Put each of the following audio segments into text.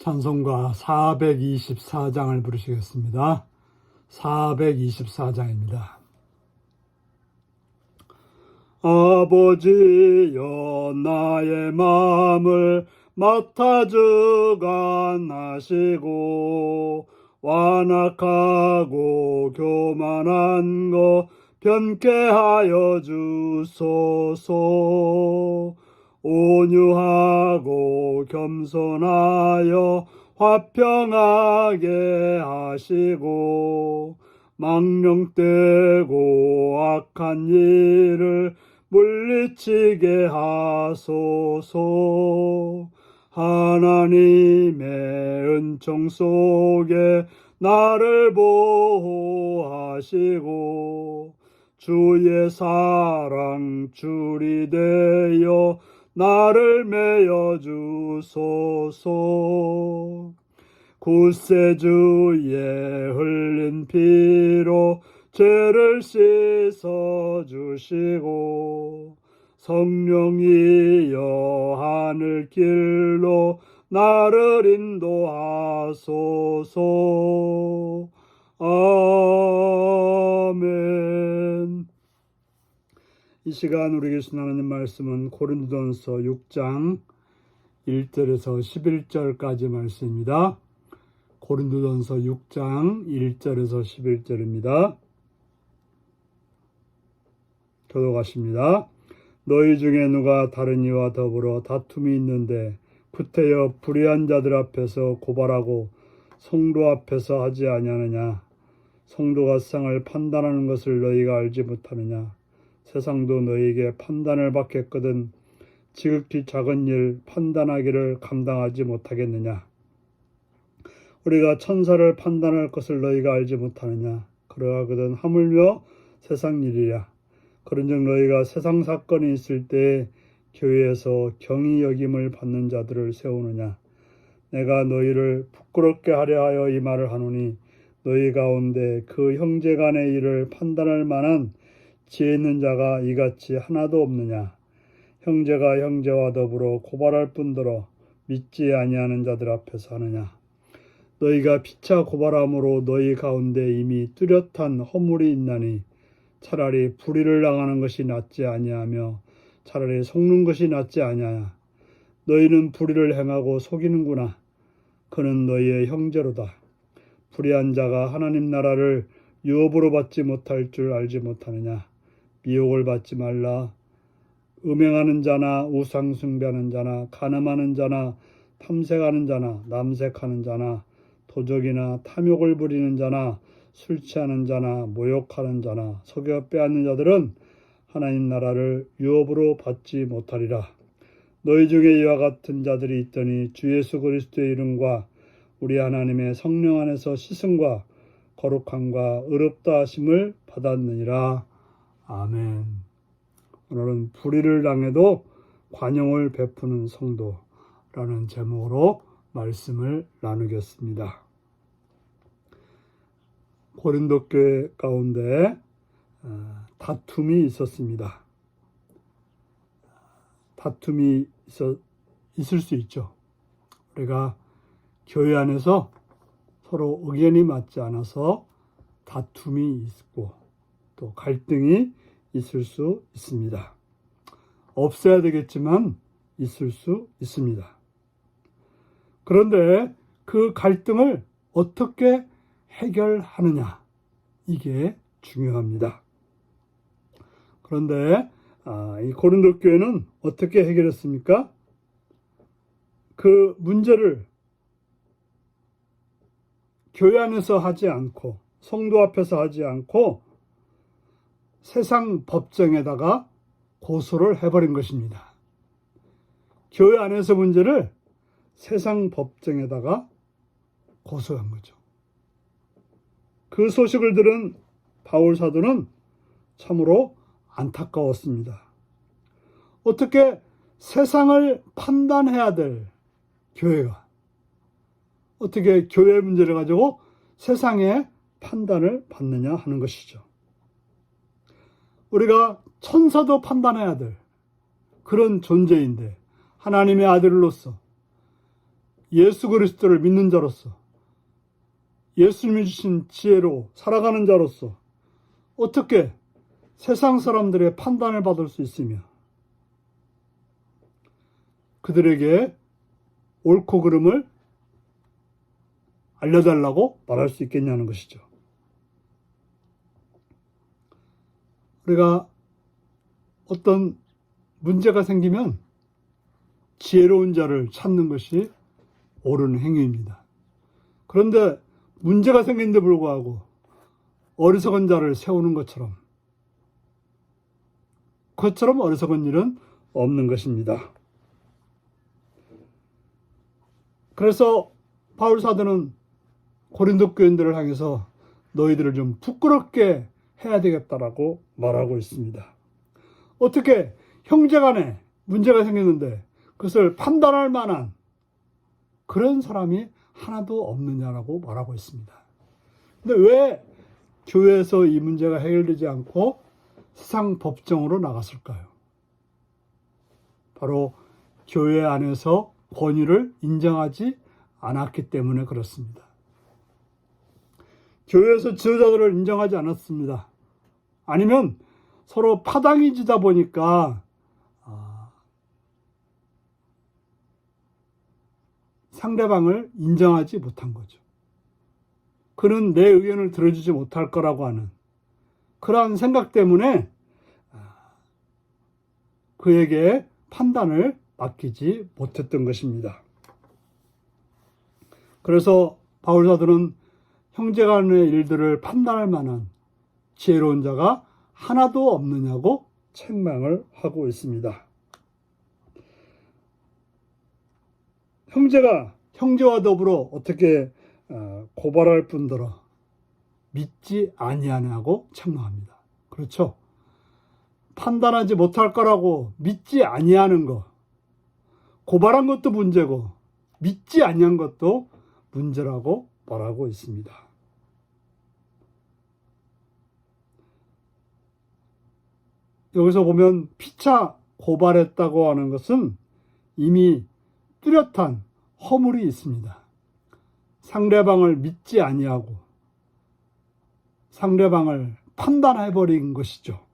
찬송가 424장을 부르시겠습니다. 424장입니다. 아버지여 나의 마음을 맡아 주관하시고 완악하고 교만한 것 변케 하여 주소서. 온유하고 겸손하여 화평하게 하시고 망령되고 악한 일을 물리치게 하소서. 하나님의 은총 속에 나를 보호하시고 주의 사랑 줄이 되어 나를 메어 주소서. 구세주의 흘린 피로 죄를 씻어 주시고 성령이여 하늘 길로 나를 인도하소서. 아멘. 이 시간 우리 계신 하나님 말씀은 고린도전서 6장 1절에서 11절까지 말씀입니다. 고린도전서 6장 1절에서 11절입니다. 교독하십니다. 너희 중에 누가 다른 이와 더불어 다툼이 있는데 구태여 불의한 자들 앞에서 고발하고 성도 앞에서 하지 아니하느냐? 성도가 세상을 판단하는 것을 너희가 알지 못하느냐? 세상도 너희에게 판단을 받겠거든 지극히 작은 일 판단하기를 감당하지 못하겠느냐? 우리가 천사를 판단할 것을 너희가 알지 못하느냐? 그러하거든 하물며 세상 일이랴. 그런즉 너희가 세상 사건이 있을 때에 교회에서 경히 여김을 받는 자들을 세우느냐? 내가 너희를 부끄럽게 하려 하여 이 말을 하노니 너희 가운데 그 형제 간의 일을 판단할 만한 지혜 있는 자가 이같이 하나도 없느냐? 형제가 형제와 더불어 고발할 뿐더러 믿지 아니하는 자들 앞에서 하느냐? 너희가 피차 고발함으로 너희 가운데 이미 뚜렷한 허물이 있나니 차라리 불의를 당하는 것이 낫지 아니하며 차라리 속는 것이 낫지 아니하냐? 너희는 불의를 행하고 속이는구나. 그는 너희의 형제로다. 불의한 자가 하나님 나라를 유업으로 받지 못할 줄 알지 못하느냐? 미혹을 받지 말라. 음행하는 자나 우상 숭배하는 자나 간음하는 자나 탐색하는 자나 남색하는 자나 도적이나 탐욕을 부리는 자나 술 취하는 자나 모욕하는 자나 속여 빼앗는 자들은 하나님 나라를 유업으로 받지 못하리라. 너희 중에 이와 같은 자들이 있더니 주 예수 그리스도의 이름과 우리 하나님의 성령 안에서 씻음과 거룩함과 의롭다 하심을 받았느니라. 아멘. 오늘은 불의를 당해도 관용을 베푸는 성도라는 제목으로 말씀을 나누겠습니다. 고린도 교회 가운데 다툼이 있었습니다. 다툼이 있을 수 있죠. 우리가 교회 안에서 서로 의견이 맞지 않아서 다툼이 있고 또 갈등이 있을 수 있습니다. 없어야 되겠지만 있을 수 있습니다. 그런데 그 갈등을 어떻게 해결하느냐, 이게 중요합니다. 그런데 이 고린도 교회는 어떻게 해결했습니까? 그 문제를 교회 안에서 하지 않고 성도 앞에서 하지 않고 세상 법정에다가 고소를 해버린 것입니다. 교회 안에서 문제를 세상 법정에다가 고소한 거죠. 그 소식을 들은 바울 사도는 참으로 안타까웠습니다. 어떻게 세상을 판단해야 될 교회가 어떻게 교회 문제를 가지고 세상의 판단을 받느냐 하는 것이죠. 우리가 천사도 판단해야 될 그런 존재인데 하나님의 아들로서 예수 그리스도를 믿는 자로서, 예수님이 주신 지혜로 살아가는 자로서 어떻게 세상 사람들의 판단을 받을 수 있으며 그들에게 옳고 그름을 알려달라고 말할 수 있겠냐는 것이죠. 우리가 어떤 문제가 생기면 지혜로운 자를 찾는 것이 옳은 행위입니다. 그런데 문제가 생긴데 불구하고 어리석은 자를 세우는 것처럼 어리석은 일은 없는 것입니다. 그래서 바울 사도는 고린도 교인들을 향해서 너희들을 좀 부끄럽게 해야 되겠다라고 말하고 있습니다. 어떻게 형제간에 문제가 생겼는데 그것을 판단할 만한 그런 사람이 하나도 없느냐라고 말하고 있습니다. 근데 왜 교회에서 이 문제가 해결되지 않고 세상 법정으로 나갔을까요? 바로 교회 안에서 권위를 인정하지 않았기 때문에 그렇습니다. 교회에서 지도자들을 인정하지 않았습니다. 아니면 서로 파당이 지다 보니까 상대방을 인정하지 못한 거죠. 그는 내 의견을 들어주지 못할 거라고 하는 그러한 생각 때문에 그에게 판단을 맡기지 못했던 것입니다. 그래서 바울 사도는 형제간의 일들을 판단할 만한 지혜로운 자가 하나도 없느냐고 책망을 하고 있습니다. 형제가 형제와 더불어 어떻게 고발할 뿐더러 믿지 아니하냐고 책망합니다. 그렇죠? 판단하지 못할 거라고 믿지 아니하는 것, 고발한 것도 문제고 믿지 아니한 것도 문제라고 말하고 있습니다. 여기서 보면 피차 고발했다고 하는 것은 이미 뚜렷한 허물이 있습니다. 상대방을 믿지 아니하고 상대방을 판단해버린 것이죠.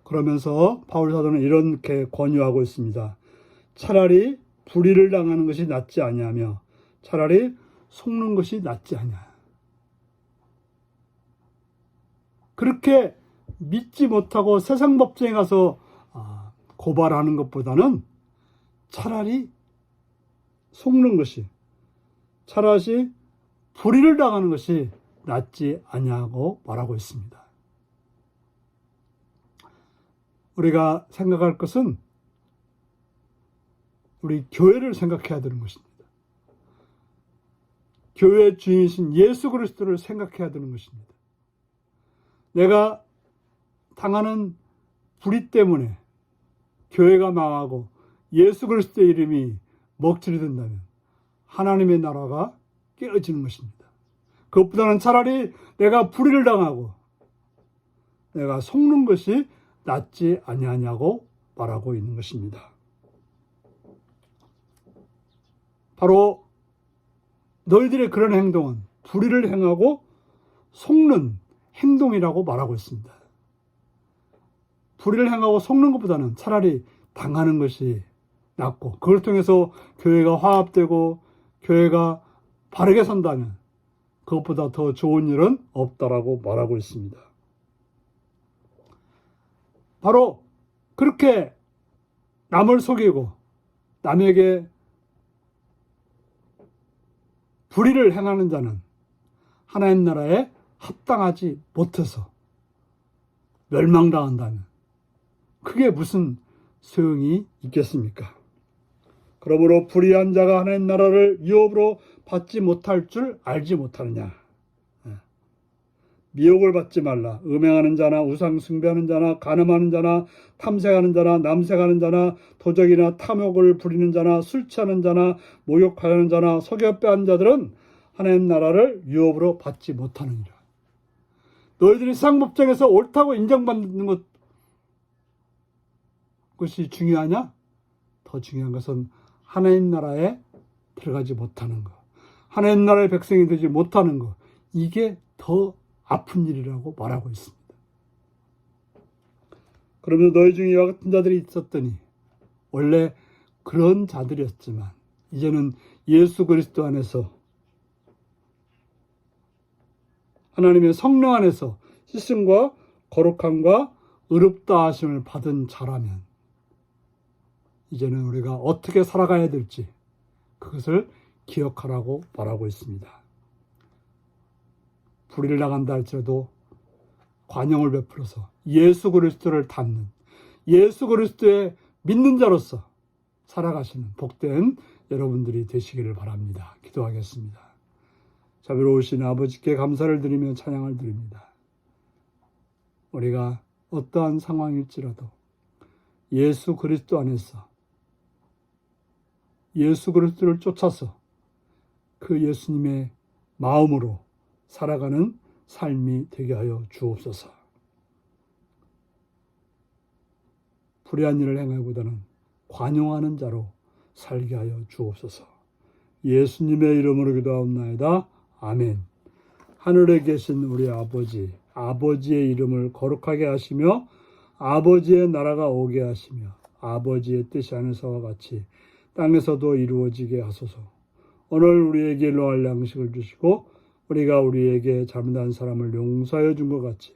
그러면서 바울 사도는 이렇게 권유하고 있습니다. 차라리 불의를 당하는 것이 낫지 아니하며 차라리 속는 것이 낫지 아니하냐. 그렇게 믿지 못하고 세상 법정에 가서 고발하는 것보다는 차라리 속는 것이, 차라리 불의를 당하는 것이 낫지 아니하고 말하고 있습니다. 우리가 생각할 것은 우리 교회를 생각해야 되는 것입니다. 교회의 주인이신 예수 그리스도를 생각해야 되는 것입니다. 내가 당하는 불의 때문에 교회가 망하고 예수 그리스도의 이름이 먹칠이 된다면 하나님의 나라가 깨어지는 것입니다. 그것보다는 차라리 내가 불의를 당하고 내가 속는 것이 낫지 아니하냐고 말하고 있는 것입니다. 바로 너희들의 그런 행동은 불의를 행하고 속는 행동이라고 말하고 있습니다. 불의를 행하고 속는 것보다는 차라리 당하는 것이 낫고 그걸 통해서 교회가 화합되고 교회가 바르게 산다면 그것보다 더 좋은 일은 없다라고 말하고 있습니다. 바로 그렇게 남을 속이고 남에게 불의를 행하는 자는 하나님 나라에 합당하지 못해서 멸망당한다면 그게 무슨 소용이 있겠습니까? 그러므로 불의한 자가 하나님 나라를 유업으로 받지 못할 줄 알지 못하느냐. 미혹을 받지 말라. 음행하는 자나 우상 숭배하는 자나 간음하는 자나 탐색하는 자나 남색하는 자나 도적이나 탐욕을 부리는 자나 술 취하는 자나 모욕하는 자나 속여 빼앗는 자들은 하나님 나라를 유업으로 받지 못하느니라. 너희들이 세상법정에서 옳다고 인정받는 것이 중요하냐? 더 중요한 것은 하나님 나라에 들어가지 못하는 것, 하나님 나라의 백성이 되지 못하는 것, 이게 더 아픈 일이라고 말하고 있습니다. 그러면 너희 중에 이와 같은 자들이 있었더니 원래 그런 자들이었지만 이제는 예수 그리스도 안에서 하나님의 성령 안에서 씻음과 거룩함과 의롭다 하심을 받은 자라면 이제는 우리가 어떻게 살아가야 될지 그것을 기억하라고 말하고 있습니다. 불의를 나간다 할지라도 관용을 베풀어서 예수 그리스도를 닮는 예수 그리스도의 믿는 자로서 살아가시는 복된 여러분들이 되시기를 바랍니다. 기도하겠습니다. 자비로우신 아버지께 감사를 드리며 찬양을 드립니다. 우리가 어떠한 상황일지라도 예수 그리스도 안에서 예수 그리스도를 쫓아서 그 예수님의 마음으로 살아가는 삶이 되게 하여 주옵소서. 불의한 일을 행하기보다는 관용하는 자로 살게 하여 주옵소서. 예수님의 이름으로 기도하옵나이다. 아멘. 하늘에 계신 우리 아버지, 아버지의 이름을 거룩하게 하시며 아버지의 나라가 오게 하시며 아버지의 뜻이 하늘에서와 같이 땅에서도 이루어지게 하소서. 오늘 우리에게 일용할 양식을 주시고 우리가 우리에게 잘못한 사람을 용서하여 준 것 같이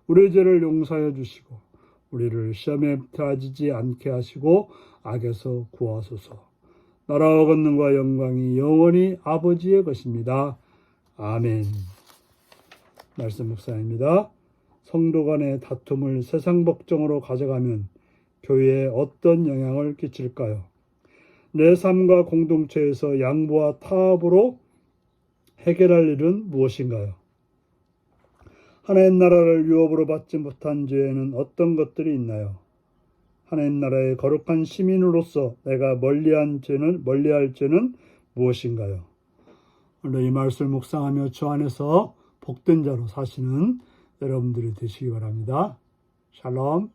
우리의 죄를 용서하여 주시고 우리를 시험에 빠지지 않게 하시고 악에서 구하소서. 나라와 권능과 영광이 영원히 아버지의 것입니다. 아멘. 말씀 묵상입니다. 성도 간의 다툼을 세상 법정으로 가져가면 교회에 어떤 영향을 끼칠까요? 내 삶과 공동체에서 양보와 타협으로 해결할 일은 무엇인가요? 하나님 나라를 유업으로 받지 못한 죄에는 어떤 것들이 있나요? 하나님 나라의 거룩한 시민으로서 내가 멀리할 죄는 무엇인가요? 오늘 이 말씀을 묵상하며 주 안에서 복된 자로 사시는 여러분들이 되시기 바랍니다. 샬롬.